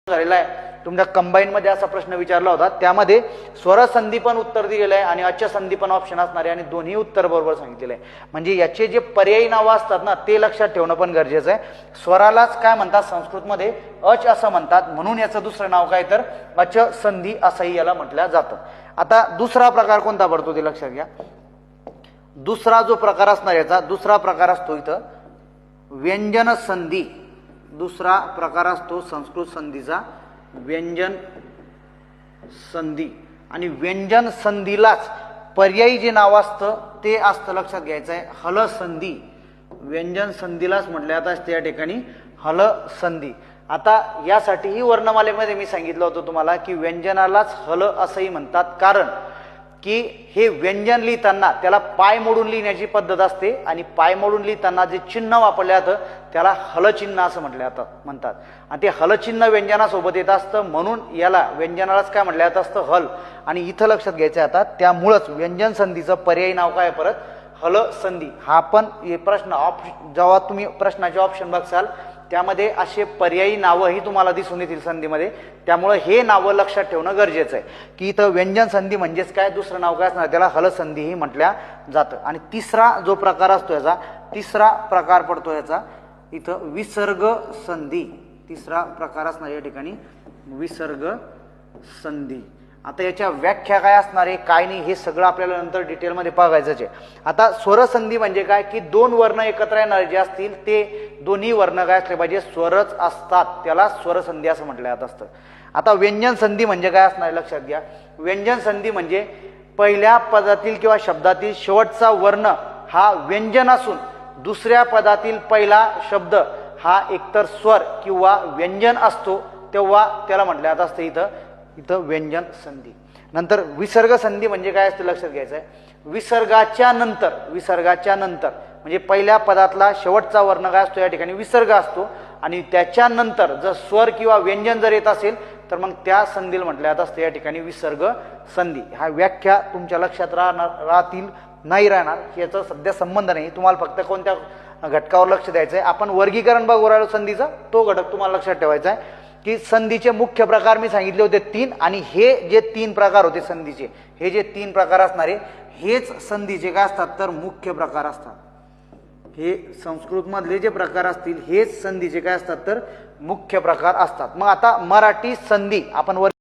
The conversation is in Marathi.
झालेला आहे। तुमच्या कंबाईन मध्ये असा प्रश्न विचारला होता, त्यामध्ये स्वर संधी पण उत्तर दिलेलं आहे आणि अच् संधी पण ऑप्शन असणार आहे आणि दोन्ही उत्तर बरोबर सांगितलेले आहे। म्हणजे याचे जे पर्यायी नाव असतात ना ते लक्षात ठेवणं पण गरजेचं आहे। स्वरालाच काय म्हणतात संस्कृतमध्ये अच असं म्हणतात, म्हणून याचं दुसरं नाव काय तर अच संधी असंही याला म्हटलं जातं। आता दुसरा प्रकार कोणता पडतो ते लक्षात घ्या। दुसरा जो प्रकार असणार याचा दुसरा प्रकार असतो इथं व्यंजन संधी। दुसरा प्रकार असतो संस्कृत संधीचा व्यंजन संधी आणि व्यंजन संधीलाच पर्यायी जे नाव असतं ते असतं लक्षात घ्यायचं आहे हल संधी। व्यंजन संधीलाच म्हटले आता असते या ठिकाणी हल संधी। आता यासाठीही वर्णमालेमध्ये मी सांगितलं होतं तुम्हाला की व्यंजनालाच हल असंही म्हणतात, कारण की हे व्यंजन लिहिताना त्याला पाय मोडून लिहिण्याची पद्धत असते आणि पाय मोडून लिहिताना जे चिन्ह वापरले जातं त्याला हलचिन्ह असं म्हटलं जातं म्हणतात आणि ते हलचिन्ह व्यंजनासोबत येत असतं, म्हणून याला व्यंजनालाच काय म्हटलं जात असतं हल। आणि इथं लक्षात घ्यायचं आता त्यामुळंच व्यंजन संधीचं पर्यायी नाव काय परत हल संधी। हा पण प्रश्न जेव्हा तुम्ही प्रश्नाचे ऑप्शन बघसाल त्यामध्ये असे पर्यायी नावंही तुम्हाला दिसून येतील संधीमध्ये, त्यामुळे हे नावं लक्षात ठेवणं गरजेचं आहे की इथं व्यंजन संधी म्हणजेच काय, दुसरं नाव काय असणार त्याला हल संधीही म्हटल्या जातं। आणि तिसरा जो प्रकार असतो याचा तिसरा प्रकार पडतो याचा इथं विसर्ग संधी। तिसरा प्रकार असणार या ठिकाणी विसर्ग संधी। आता याच्या व्याख्या काय असणार आहे काय नाही हे सगळं आपल्याला नंतर डिटेलमध्ये बघायचंच आहे। आता स्वर संधी म्हणजे काय की दोन वर्ण एकत्र येणारे जे असतील ते दोन्ही वर्ण काय असले पाहिजे स्वरच असतात, त्याला स्वर संधी असं म्हटलं जात असतं। आता व्यंजन संधी म्हणजे काय असणार लक्षात घ्या। व्यंजन संधी म्हणजे पहिल्या पदातील किंवा शब्दातील शेवटचा वर्ण हा व्यंजन असून दुसऱ्या पदातील पहिला शब्द हा एकतर स्वर किंवा व्यंजन असतो, तेव्हा त्याला म्हटलं जात असतं इथं व्यंजन संधी। नंतर विसर्ग संधी म्हणजे काय असतं लक्षात घ्यायचं आहे। विसर्गाच्या नंतर म्हणजे पहिल्या पदातला शेवटचा वर्ण काय असतो या ठिकाणी विसर्ग असतो आणि त्याच्यानंतर जर स्वर किंवा व्यंजन जर येत असेल तर मग त्या संधीला म्हटलं जात असतं या ठिकाणी विसर्ग संधी। हा व्याख्या तुमच्या लक्षात राहतील नाही राहणार याचा सध्या संबंध नाही, तुम्हाला फक्त कोणत्या घटकावर लक्ष द्यायचं आहे। आपण वर्गीकरण बघू राहिलो संधीचा, तो घटक तुम्हाला लक्षात ठेवायचा आहे की संधीचे मुख्य प्रकार मी सांगितले होते 3 आणि हे जे 3 प्रकार होते संधीचे, हे जे 3 प्रकार असणारे हेच संधीचे काय असतात तर मुख्य प्रकार असतात। हे संस्कृत मधले जे प्रकार असतील हेच संधीचे काय असतात तर मुख्य प्रकार असतात। मग आता मराठी संधी आपण